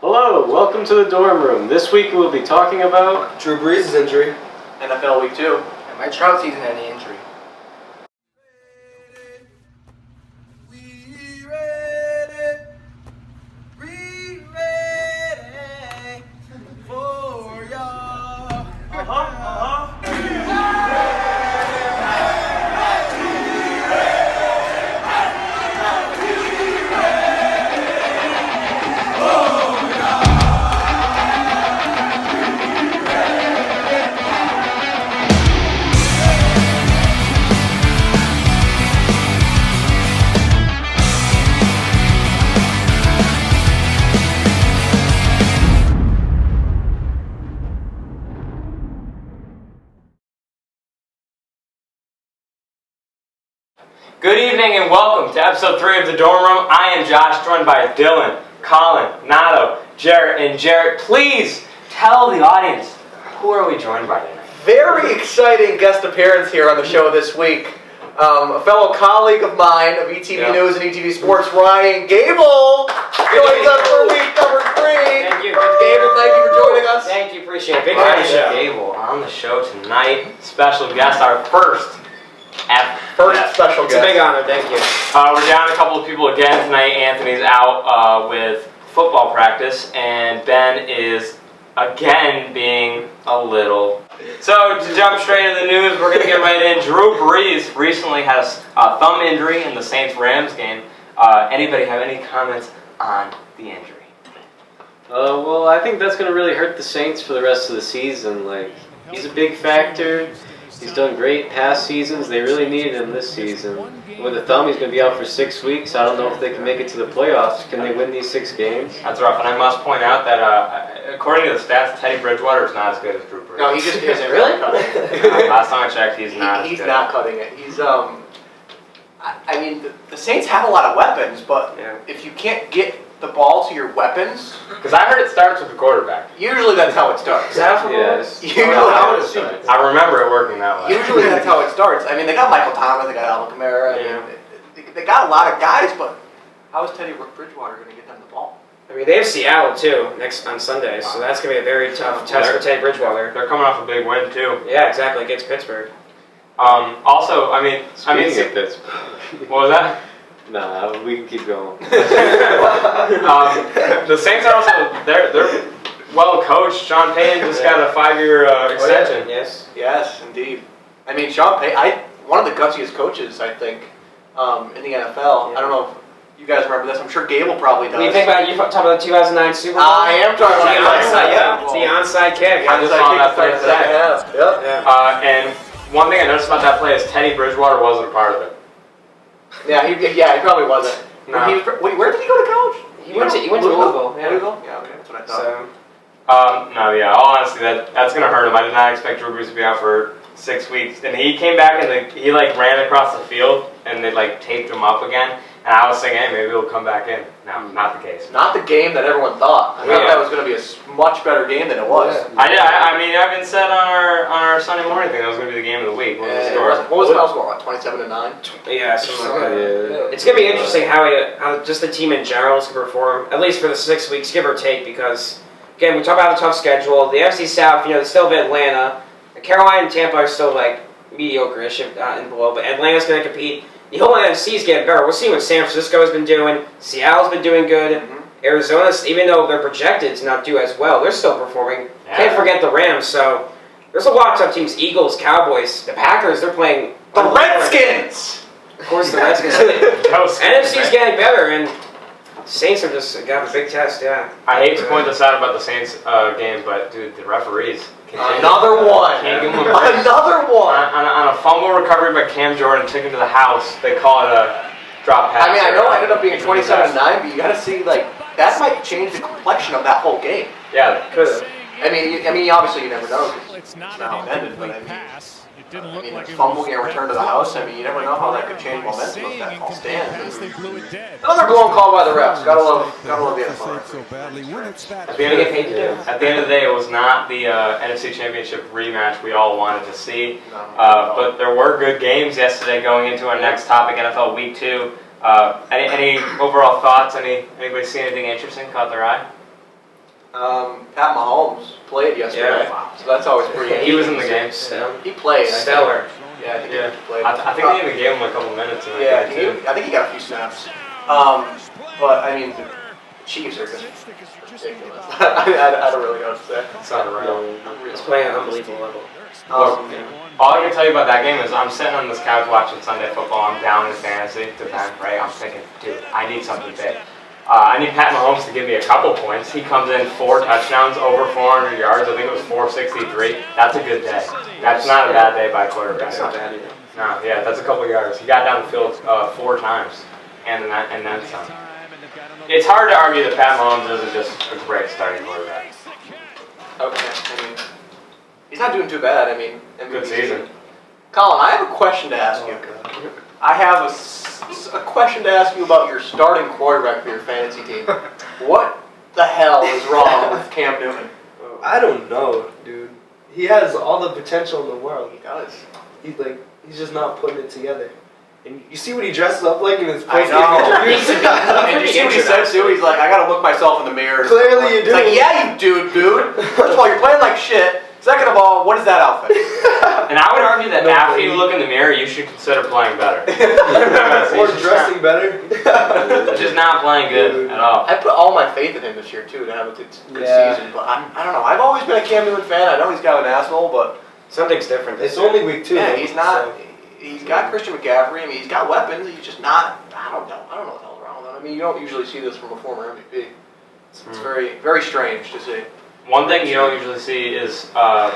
Hello, welcome to the dorm room. This week we'll be talking about Drew Brees' injury, NFL Week 2, and my Trout season-ending injury. Good evening and welcome to episode 3 of the Dorm Room. I am Josh, joined by Dylan, Colin, Nato, Jarrett, and Jarrett. Please tell the audience, who are we joined by tonight? very exciting guest appearance here on the show this week. A fellow colleague of mine of ETV News and ETV Sports, Ryan Gable, joins us for week number 3. Thank you. Gable, thank you for joining us. Thank you, appreciate it. Big Ryan Gable on the show tonight. Special guest, our first special guest. It's a big honor, thank you. We're down a couple of people again tonight. Anthony's out with football practice, and Ben is again being a little. So to jump straight into the news, we're going to get right in. Drew Brees recently had a thumb injury in the Saints-Rams game. Anybody have any comments on the injury? well, I think that's going to really hurt the Saints for the rest of the season. He's a big factor. He's done great past seasons. They really needed him this season. With a thumb, he's going to be out for 6 weeks. I don't know if they can make it to the playoffs. Can they win these 6 games? That's rough, and I must point out that according to the stats, Teddy Bridgewater is not as good as Drew Brees. No, he just isn't really cutting it. Last time I checked, he's not. He's not cutting it. He's I mean, the Saints have a lot of weapons, but if you can't get the ball to your weapons, because I heard it starts with the quarterback. usually that's how it starts. Yes. Usually how it starts. I remember it working that way. Usually that's how it starts. I mean, they got Michael Thomas, they got Alvin Kamara. I mean, they got a lot of guys, but how is Teddy Bridgewater going to get them the ball? I mean, they have Seattle, too, on Sunday, so that's going to be a very tough test for Teddy Bridgewater. They're coming off a big win, too. Yeah, exactly, against Pittsburgh. Also, I mean, Speaking of Pittsburgh. What was that? Nah, we can keep going. The Saints are also they're well coached. Sean Payton just got a 5-year extension. Yes. Yes, indeed. I mean, Sean Payton, one of the gutsiest coaches, I think, in the NFL. I don't know if you guys remember this. I'm sure Gable probably does. When you think about you talking about the 2009 Super Bowl? I am talking about the onside kick. I just saw that play today. Yep. And one thing I noticed about that play is Teddy Bridgewater wasn't a part of it. Yeah, he probably wasn't. No. Wait, where did he go to college? He went to Louisville. Yeah. Louisville? Yeah, okay, that's what I thought. All honesty, that's gonna hurt him. I did not expect Drew Brees to be out for 6 weeks, and he came back and he ran across the field and they taped him up again. And I was thinking, hey, maybe he'll come back in. No, not the case. Not the game that everyone thought. I thought that was going to be a much better game than it was. I mean, I've been said on our Sunday morning thing that was going to be the game of the week. What was the final score? 27-9? Yeah, something like that. It's going to be interesting how just the team in general is going to perform, at least for the 6 weeks, give or take, because, again, we talk about a tough schedule. The NFC South, they still have Atlanta. Carolina and Tampa are still, mediocre-ish and below, but Atlanta's going to compete. The whole NFC is getting better. We'll see what San Francisco has been doing. Seattle's been doing good. Arizona, even though they're projected to not do as well, they're still performing. Can't forget the Rams. So there's a lot of tough teams. Eagles, Cowboys, the Packers, they're playing. The Redskins! Of course, the Redskins. NFC's getting better, and Saints have just got a big test, I hate to point this out about the Saints game, but, dude, the referees. Another one. Another one. On a fumble recovery by Cam Jordan, took him to the house. They call it a drop pass. I mean, I know it ended up being 27-9, but you got to see that might change the complexion of that whole game. Yeah, it could have. I mean, obviously you never know. It's not how it ended, but pass. It didn't look like fumble getting returned to the house. I mean, you never know how that could change momentum of that whole stand. They blew it dead. Another blown call by the refs. Gotta love the NFL. At the end of the day, it was not the NFC Championship rematch we all wanted to see. But there were good games yesterday going into our next topic, NFL Week 2. Any overall thoughts? Anybody see anything interesting caught their eye? Pat Mahomes played yesterday, so that's always pretty. He was in the game. He played. Stellar. Yeah, I think Yeah. he played. I think they even gave him a couple minutes in that Yeah, game too. I think he got a few snaps. But I mean, the Chiefs are just ridiculous. I don't really know what to say. It's unreal. He's playing at an unbelievable level. All I can tell you about that game is I'm sitting on this couch watching Sunday football. I'm down in fantasy defense, right? I'm thinking, dude, I need something big. I need Pat Mahomes to give me a couple points. He comes in 4 touchdowns, over 400 yards. I think it was 463. That's a good day. That's not a bad day by a quarterback. That's not bad either. No, yeah, that's a couple yards. He got down the field 4 times, and then some. It's hard to argue that Pat Mahomes isn't just a great starting quarterback. Okay, I mean, he's not doing too bad. I mean, Good season. Colin, I have a question to ask you. I have a question to ask you about your starting quarterback for your fantasy team. What the hell is wrong with Cam Newton? I don't know, dude. He has all the potential in the world. He does. He's just not putting it together. And you see what he dresses up like in his I post-game know. interviews? And you see what he said too? He's like, I gotta look myself in the mirror. Clearly you do. He's like, yeah, you do, dude. First of all, you're playing like shit. Second of all, what is that outfit? And I would argue that after you look in the mirror, you should consider playing better. Or dressing better. Just not playing good at all. I put all my faith in him this year too to have a good season. But I don't know. I've always been a Cam Newton fan. I know he's kind of an asshole, but Something's different. It's only week 2. yeah, he's not. So. He's got Christian McCaffrey. I mean, he's got weapons. He's just not. I don't know. I don't know what the hell's wrong with him. I mean, you don't usually see this from a former MVP. It's very, very strange to see. One thing you don't usually see is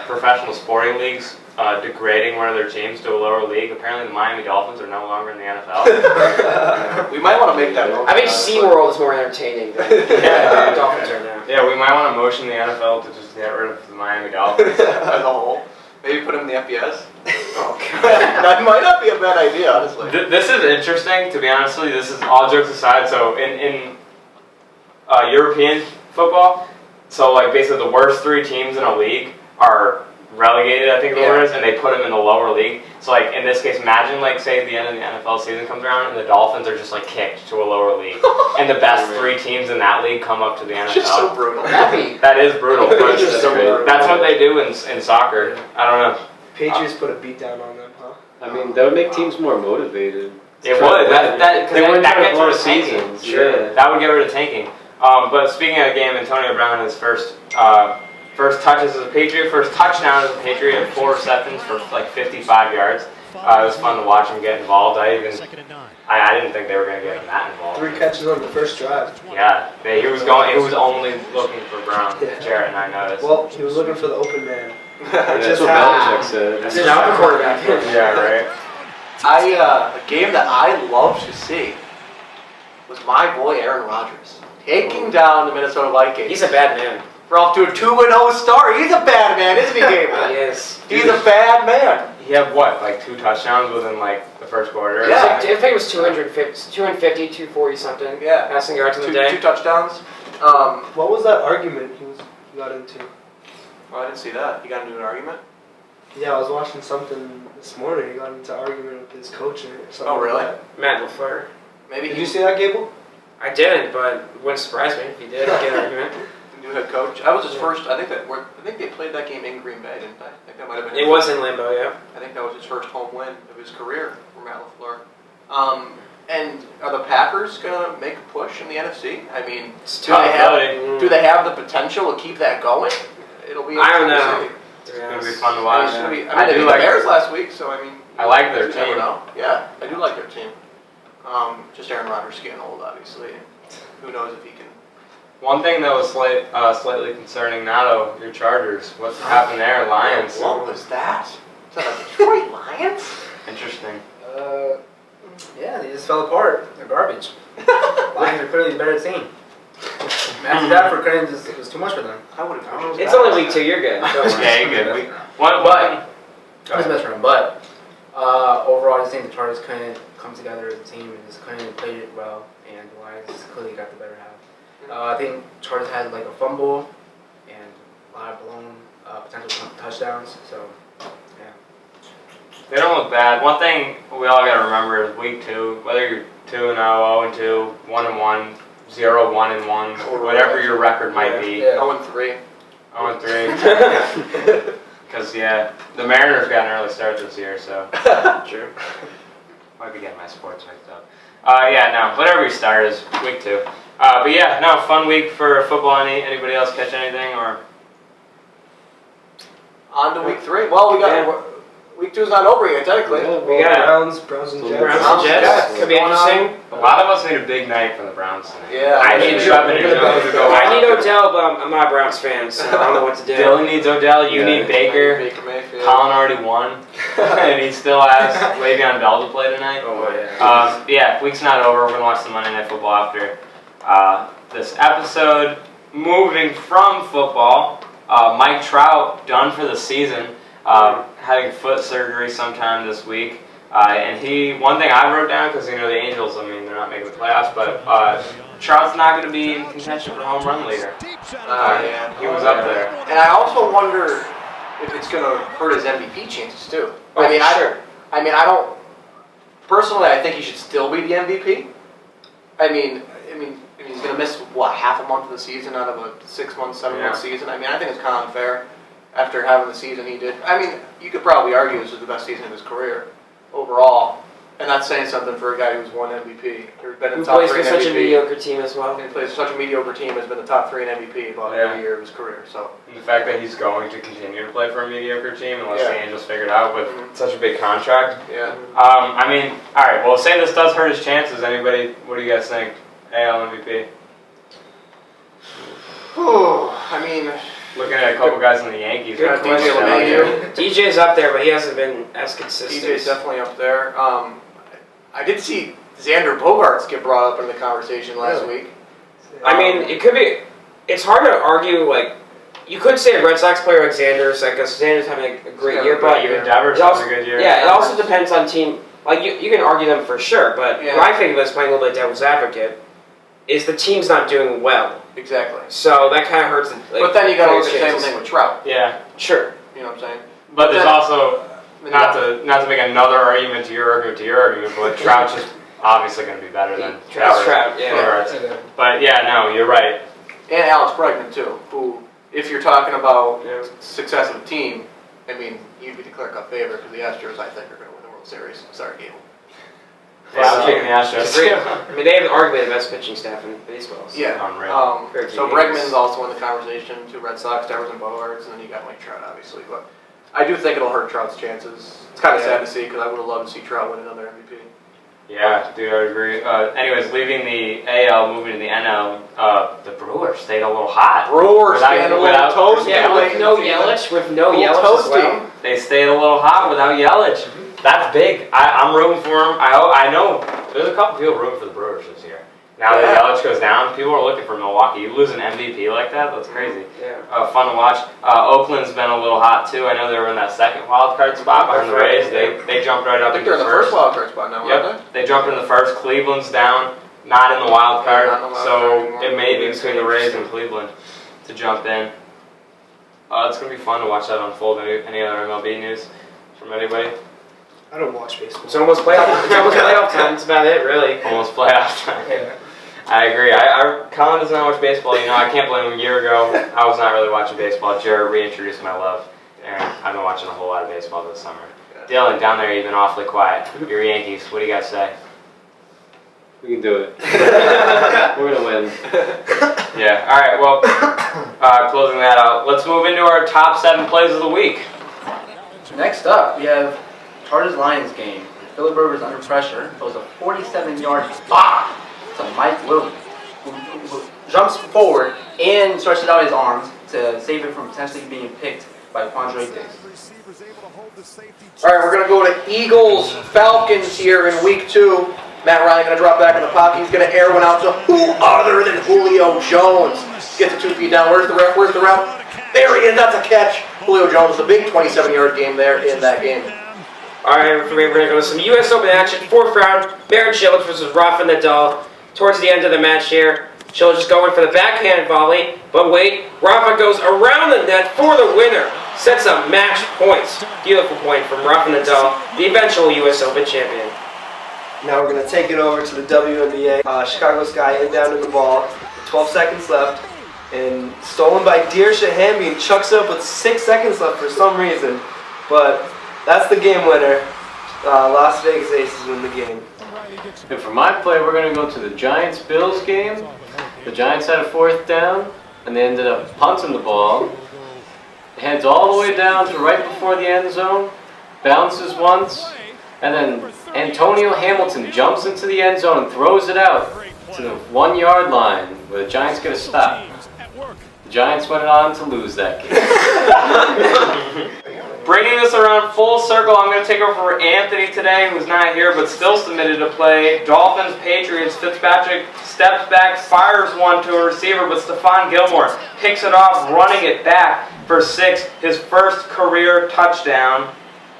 professional sporting leagues degrading one of their teams to a lower league. Apparently, the Miami Dolphins are no longer in the NFL. We might want to make that move. I think SeaWorld is more entertaining than Dolphins are now. Yeah, we might want to motion the NFL to just get rid of the Miami Dolphins. As a whole. Maybe put him in the FBS. Oh, God. That might not be a bad idea, honestly. This is interesting, to be honest with you. This is all jokes aside. So in European football, so like basically the worst 3 teams in a league are relegated, I think the word is, and they put them in the lower league. So like in this case, imagine like say the end of the NFL season comes around and the Dolphins are just like kicked to a lower league, and the best 3 teams in that league come up to the NFL. It's just so brutal. That is brutal. But It's so brutal. That's what they do in soccer. I don't know. Patriots put a beat down on them, huh? I mean, that would make teams more motivated. It would. That They wouldn't that have gets rid more of tanking. seasons. Sure. Yeah. That would get rid of tanking. But speaking of the game, Antonio Brown, his first touches as a Patriot, first touchdown as a Patriot, 4 receptions for like 55 yards. It was fun to watch him get involved. I didn't think they were going to get him that involved. 3 catches on the first drive. Yeah, he was only looking for Brown. Jarrett and I noticed. Well, he was looking for the open man. That's what Belichick said. That's not the quarterback. Yeah, right. A game that I love to see was my boy Aaron Rodgers taking down the Minnesota Vikings. He's a bad man. We're off to a 2-0 start. He's a bad man, isn't he, Gable? He is. He's a bad man. He had what, like 2 touchdowns within like the first quarter? Yeah. I think it was 250, 240 something. Yeah. Passing yards in the day. 2 touchdowns. What was that argument he got into? Oh, I didn't see that. He got into an argument? Yeah, I was watching something this morning. He got into an argument with his coach or something. Oh, really? Like that. Matt LaFleur. Maybe Did he you see that, Gable? I didn't, but it wouldn't surprise me if he did get an argument. new head coach. That was his first. I think they played that game in Green Bay, didn't they? I think that might have been. It was in Limbo, yeah. I think that was his first home win of his career for Matt LaFleur. And are the Packers gonna make a push in the NFC? I mean, do they have the potential to keep that going? It'll be. I don't know. To see. It's gonna be fun to watch. I mean, I they do beat like the Bears last week, so I mean. I like their you never team. know. Yeah, I do like their team. Just Aaron Rodgers getting old, obviously. Who knows if he can. One thing that was slightly concerning, Nato, your Chargers. What's happened there, Lions? What was that? Is that the Detroit Lions? Interesting. Yeah, they just fell apart. They're garbage. Lions are clearly the better team. Matthew Stafford couldn't just, it was too much for them. I would have. It's only week 2. You're good. Yeah, you're good. But I was best friend. But overall, I just think the Chargers couldn't come together as a team and just couldn't play it well. And the Lions just clearly got the better half. I think Chargers had like a fumble and a lot of blown potential touchdowns. So yeah. They don't look bad. One thing we all got to remember is week 2, whether you're 2-0, 0-2, 1-1, 0-1-1, whatever your record might be. Yeah. 0-3. 0-3. Because, the Mariners got an early start this year, so. True. Might be getting my sports mixed up. Whatever you start is week 2. Fun week for football. Anybody else catch anything or? On to week 3. Well, we got week 2 is not over yet, technically. We got Browns and Jets. Browns and Jets. Could be interesting. A lot of us need a big night from the Browns tonight. Yeah. I need Odell, but I'm not a Browns fan, so I don't know what to do. Dylan needs Odell. You need Baker. Mayfield. Colin already won, and he still has Le'Veon Bell to play tonight. Oh, yeah. Week's not over. We're gonna watch the Monday Night Football after this episode. Moving from football, Mike Trout done for the season. Having foot surgery sometime this week. One thing I wrote down, because the Angels, they're not making the playoffs, but Trout's not going to be in contention for home run leader. He was up there. And I also wonder if it's going to hurt his MVP chances too. I don't. Personally, I think he should still be the MVP. He's going to miss half a month of the season out of a 6-month, 7-month season. I think it's kind of unfair. After having the season he did. You could probably argue this was the best season of his career overall. And that's saying something for a guy who's won MVP. Who's been in the top 3 in MVP. Who plays for such a mediocre team as well. And plays for such a mediocre team, has been the top 3 in MVP about every year of his career. So And the fact that he's going to continue to play for a mediocre team unless the Angels figure it out with such a big contract. Yeah. All right, well, say this does hurt his chances. Anybody, what do you guys think? AL MVP? Looking at a couple guys in the Yankees. Yeah, DJ LeMahieu. DJ's up there, but he hasn't been as consistent. DJ's definitely up there. I did see Xander Bogaerts get brought up in the conversation last week. It could be. It's hard to argue. You could say a Red Sox player like Xander's, because Xander's having a great year, but even Devers has a good year. Yeah, it also depends on team. You can argue them for sure, but what I think of as playing a little bit devil's advocate is the team's not doing well. Exactly. So that kind of hurts. But then you got to look at the same thing with Trout. Yeah. Sure. You know what I'm saying? But there's also, not to make another argument to your argument, but Trout's just obviously going to be better than Trout. Yeah. But you're right. And Alex Bregman too, who, if you're talking about success of the team, you'd be the clear-cut favorite because the Astros, I think, are going to win the World Series. Sorry, Gable. Yeah, I'm taking the Astros. They have arguably the best pitching staff in baseball. So. Yeah. Unreal. So Bregman's also in the conversation. 2 Red Sox, Devers and Bogaerts, and then you got Mike Trout, obviously. But I do think it'll hurt Trout's chances. It's kind of sad to see because I would have loved to see Trout win another MVP. Yeah, dude, I agree. Anyways, leaving the AL, moving to the NL, the Brewers stayed a little hot. Brewers stayed a little toasty. Yeah, with no Yelich as well. They stayed a little hot without Yelich. That's big. I'm rooting for him. I know there's a couple people rooting for the Brewers this year. Now that Yelich goes down, people are looking for Milwaukee. You lose an MVP like that, that's crazy. Yeah. Fun to watch. Oakland's been a little hot too. I know they were in that second wild card spot behind the Rays. They jumped right up. I think they're in the first wild card spot now, aren't they? They jumped in the first. Cleveland's down, not in the wild card. So it may be between the Rays and Cleveland to jump in. It's gonna be fun to watch that unfold. Any other MLB news from anybody? I don't watch baseball. It's almost playoff time. That's about it, really. Almost playoff time. Yeah. I agree. Colin does not watch baseball. I can't blame him. A year ago, I was not really watching baseball. Jared reintroduced my love, and I've been watching a whole lot of baseball this summer. Dylan, down there, you've been awfully quiet. Your Yankees. What do you guys say? We can do it. We're going to win. Yeah. All right. Well, closing that out, let's move into our top 7 plays of the week. Next up, we have Chargers-Lions game. Phillip Rivers under pressure throws a 47-yard bomb to Mike Williams, who jumps forward and stretches out his arms to save it from potentially being picked by Quandre Diggs. All right, we're going to go to Eagles-Falcons here in week 2. Matt Ryan going to drop back in the pocket. He's going to air one out to who other than Julio Jones. Gets the 2 feet down. Where's the ref? Where's the ref? There he is. That's a catch. Julio Jones, a big 27-yard game there in that game. All right, for me, we're going to go with some U.S. Open action. 4th round, Baron Cilic versus Rafa Nadal. Towards the end of the match here, Cilic is going for the backhand volley. But wait, Rafa goes around the net for the winner. Sets up match points. Beautiful point from Rafa Nadal, the eventual U.S. Open champion. Now we're going to take it over to the WNBA. Chicago Sky inbounding the ball with 12 seconds left. And stolen by Dearsha Hamby and chucks it up with 6 seconds left for some reason. But that's the game winner. Las Vegas Aces win the game. And for my play, we're going to go to the Giants-Bills game. The Giants had a 4th down, and they ended up punting the ball. It heads all the way down to right before the end zone, bounces once, and then Antonio Hamilton jumps into the end zone and throws it out to the 1-yard line where the Giants get a stop. The Giants went on to lose that game. Bringing this around full circle, I'm going to take over for Anthony today, who's not here but still submitted to play. Dolphins, Patriots, Fitzpatrick steps back, fires one to a receiver, but Stephon Gilmore picks it off, running it back for 6, his first career touchdown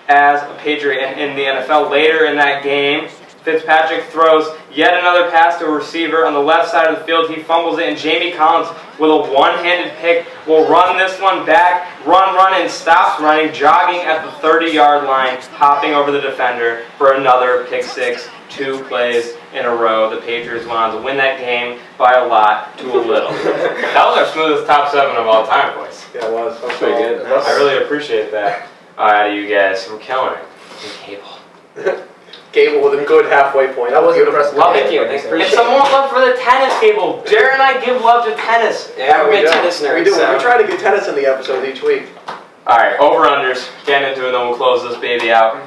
as a Patriot in the NFL. Later in that game, Fitzpatrick throws yet another pass to a receiver on the left side of the field. He fumbles it, and Jamie Collins, with a one-handed pick, will run this one back, run, and stops running, jogging at the 30-yard line, hopping over the defender for another pick 6. 2 plays in a row. The Patriots went on to win that game by a lot to a little. That was our smoothest top 7 of all time, boys. Yeah, it was. That's pretty good. I really appreciate that out of you guys. We're killing it. And Cable. Gable with a good halfway point. That was impressive. Love it. Thank you. Thanks for And some more love for the tennis, Cable. Jared and I give love to tennis. Yeah, we're we big do. tennis nerds. We do. So. We try to get tennis in the episode each week. All right, over-unders. Getting into it, then we'll close this baby out.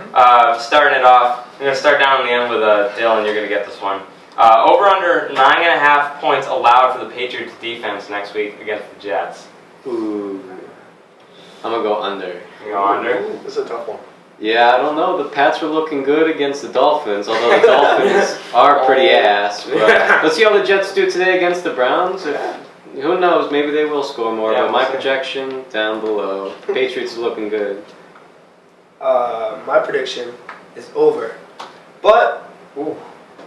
Starting it off, I'm going to start down in the end with Dylan. You're going to get this one. Over-under 9.5 points allowed for the Patriots defense next week against the Jets. Ooh. I'm going to go under. You go under? This is a tough one. Yeah, I don't know. The Pats were looking good against the Dolphins, although the Dolphins are pretty ass. But let's see how the Jets do today against the Browns. Who knows? Maybe they will score more. Yeah, but my we'll see. projection down below. Patriots are looking good. My prediction is over. But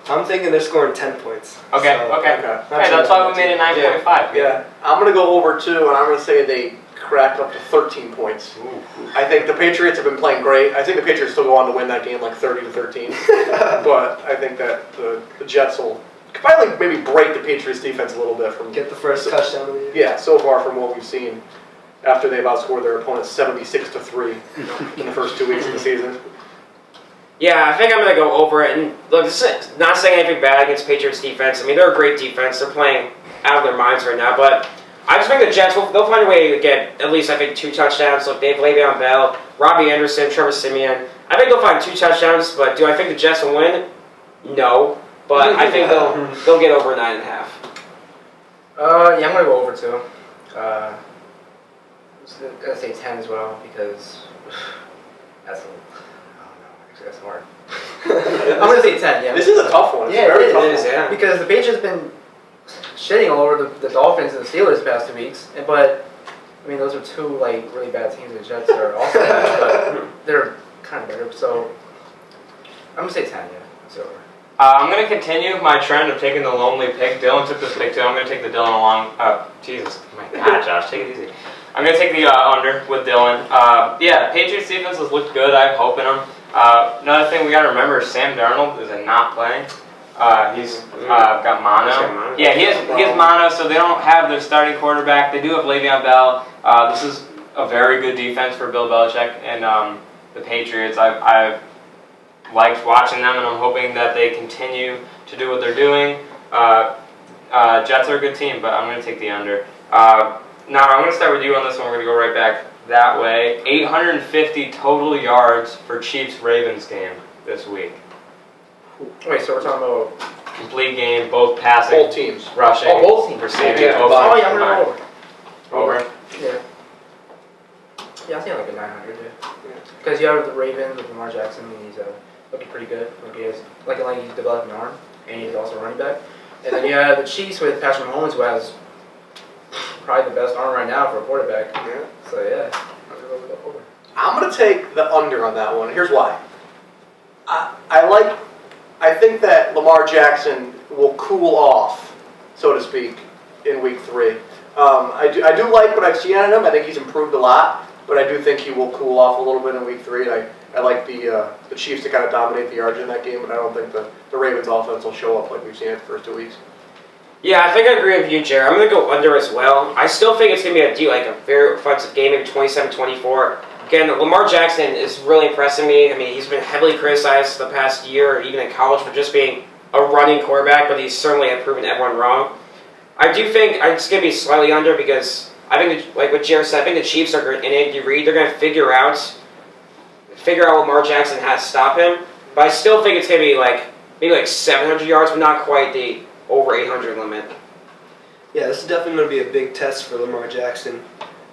I'm thinking they're scoring 10 points. Okay, So, okay. not Hey, too that's bad, why we not made it too bad. 9.5. Yeah, I'm going to go over 2, and I'm going to say they cracked up to 13 points. I think the Patriots have been playing great. I think the Patriots still go on to win that game like 30-13. But I think that the Jets will finally maybe break the Patriots defense a little bit from Get the first touchdown of the year. yeah, so far from what we've seen after they've outscored their opponents 76-3 in the first 2 weeks of the season. Yeah, I think I'm going to go over it. And look, this is not saying anything bad against Patriots defense. I mean, they're a great defense. They're playing out of their minds right now. But I just think the Jets, they'll find a way to get at least, I think, 2 touchdowns. Look, they have Le'Veon Bell, Robbie Anderson, Trevor Siemian. I think they'll find 2 touchdowns. But do I think the Jets will win? No. But I think they'll get over 9.5. Yeah, I'm gonna go over 2. I'm gonna say 10 as well because that's I don't know. Actually, that's hard. I'm gonna say 10. Yeah. This is a tough one. It's Yeah, a very it tough is. one. Yeah. Because the Patriots been shitting all over the Dolphins and the Steelers the past 2 weeks, but I mean those are 2 like really bad teams. The Jets are also bad, but they're kind of better. So I'm gonna say 10. Yeah, it's over. I'm going to continue my trend of taking the lonely pick. Dylan took this pick too. I'm going to take the Dylan along. Jesus. Oh my God, Josh. Take it easy. I'm going to take the under with Dylan. Yeah, Patriots defense has looked good. I have hope in them. Another thing we got to remember is Sam Darnold is not playing. He's got mono. Yeah, he has mono, so they don't have their starting quarterback. They do have Le'Veon Bell. This is a very good defense for Bill Belichick and the Patriots. I've liked watching them, and I'm hoping that they continue to do what they're doing. Jets are a good team, but I'm going to take the under. Now, I'm going to start with you on this one. We're going to go right back that way. 850 total yards for Chiefs-Ravens game this week. Wait, so we're talking about Complete game, both passing, Both teams. rushing, both teams. receiving. Yeah, both Oh, teams yeah, I'm gonna go over. Over? Yeah. Yeah, I think like a 900. Yeah. Because you have the Ravens with Lamar Jackson, and he's looking pretty good. Like he has, like he's developed an arm, and he's also a running back. And then you have the Chiefs with Patrick Mahomes, who has probably the best arm right now for a quarterback. Yeah. So yeah, I'm gonna go over. I'm going to take the under on that one. Here's why. I think that Lamar Jackson will cool off, so to speak, in week 3. I do like what I've seen out of him. I think he's improved a lot. but I do think he will cool off a little bit in week 3. And I like the Chiefs to kind of dominate the yards in that game, but I don't think the Ravens offense will show up like we've seen it the first 2 weeks. Yeah, I think I agree with you, Jared. I'm going to go under as well. I still think it's going to be a very offensive game, maybe 27-24. Again, Lamar Jackson is really impressing me. I mean, he's been heavily criticized the past year, even in college, for just being a running quarterback, but he's certainly have proven everyone wrong. I do think it's going to be slightly under because I think, like what Jared said, I think the Chiefs are and Andy Reid, they're going to figure out Lamar Jackson has to stop him. But I still think it's going to be maybe 700 yards, but not quite the over 800 limit. Yeah, this is definitely going to be a big test for Lamar Jackson.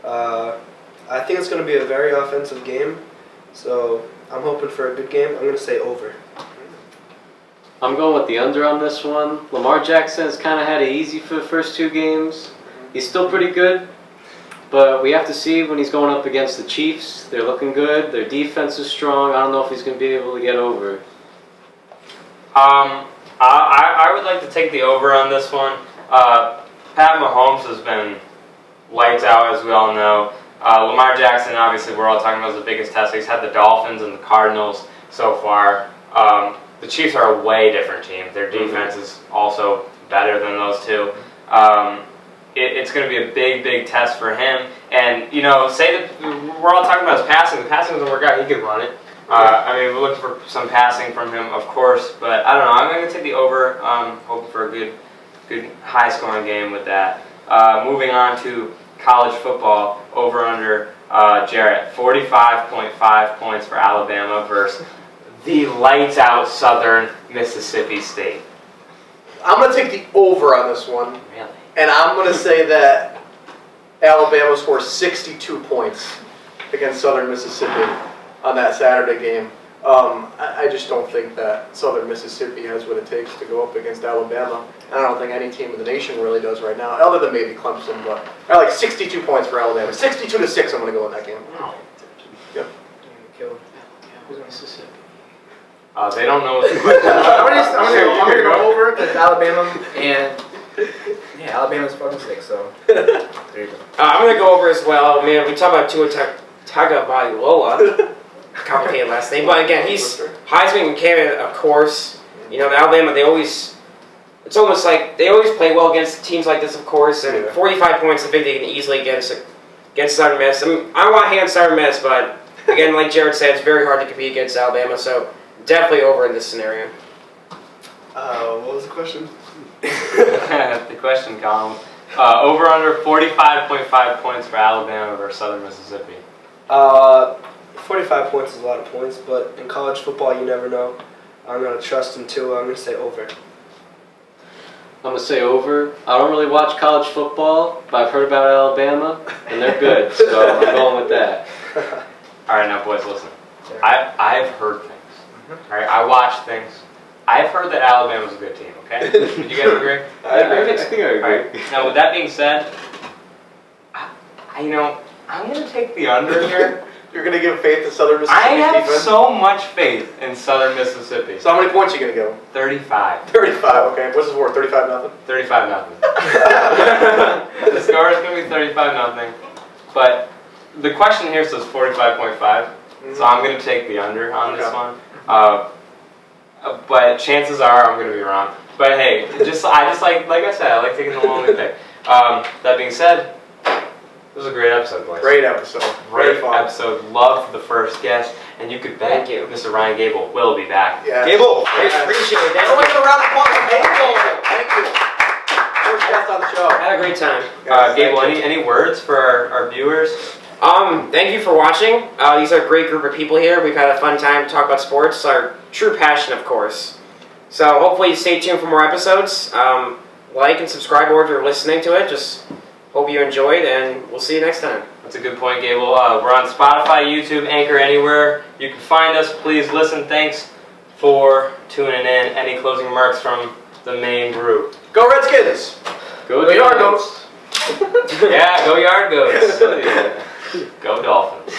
I think it's going to be a very offensive game, so I'm hoping for a good game. I'm going to say over. I'm going with the under on this one. Lamar Jackson has kind of had it easy for the first 2 games. He's still pretty good, but we have to see when he's going up against the Chiefs. They're looking good. Their defense is strong. I don't know if he's going to be able to get over. I would like to take the over on this one. Pat Mahomes has been lights out, as we all know. Lamar Jackson, obviously, we're all talking about is the biggest test. He's had the Dolphins and the Cardinals so far. The Chiefs are a way different team. Their defense is also better than those two. It's going to be a big, big test for him. And, say that we're all talking about his passing. The passing doesn't work out. He could run it. We're looking for some passing from him, of course. But I don't know. I'm going to take the over. Hoping for a good high-scoring game with that. Moving on to college football, over under Jarrett, 45.5 points for Alabama versus the lights-out Southern Mississippi State. I'm going to take the over on this one. Really? And I'm going to say that Alabama scores 62 points against Southern Mississippi on that Saturday game. I just don't think that Southern Mississippi has what it takes to go up against Alabama. And I don't think any team in the nation really does right now, other than maybe Clemson. But I like 62 points for Alabama. 62-6 I'm going to go in that game. Yep. Mississippi. They don't know what the I'm going to go over because Alabama and Alabama's fucking sick, so there you go. I'm going to go over as well. Man, we talk about Tua Tagovailoa. Complicated last name, but again, he's Heisman candidate, of course. Alabama, it's almost like they always play well against teams like this, of course, and 45 points, I think they can easily against Southern Miss. I want to hand Southern Miss, but again, like Jared said, it's very hard to compete against Alabama, so definitely over in this scenario. What was the question? The question, Colin. Over under 45.5 points for Alabama versus Southern Mississippi. 45 points is a lot of points, but in college football, you never know. I'm going to trust in Tua. I'm going to say over. I'm going to say over. I don't really watch college football, but I've heard about Alabama, and they're good, so I'm going with that. All right, now, boys, listen. I've heard things. All right, I watch things. I've heard that Alabama's a good team, okay? Would you guys agree? I think I agree. All right. Now, with that being said, I'm going to take the under here. You're going to give faith to Southern Mississippi I have defense? so much faith in Southern Mississippi. So how many points are you going to give them? 35. 35, okay. What's the score? 35-0? 35-0. The score is going to be 35-0. But the question here says 45.5. So I'm going to take the under on this one. But chances are I'm going to be wrong. But hey, I just like I said, I like taking the lonely pick. That being said, this was a great episode, boys. Great episode. Great episode. Loved the first guest. And you could bet Mr. Ryan Gable will be back. Yeah. Gable, appreciate it. Everyone give a round of applause for Gable. Thank you. First guest on the show. Had a great time. Gable, any words for our viewers? Thank you for watching. These are a great group of people here. We've had a fun time to talk about sports, our true passion, of course. So hopefully stay tuned for more episodes. Like and subscribe or if you're listening to it. Just hope you enjoyed, and we'll see you next time. That's a good point, Gable. We're on Spotify, YouTube, Anchor, anywhere you can find us. Please listen. Thanks for tuning in. Any closing remarks from the main group? Go Redskins! Go Yard Goats! Yeah, go Yard Goats. Go Dolphins.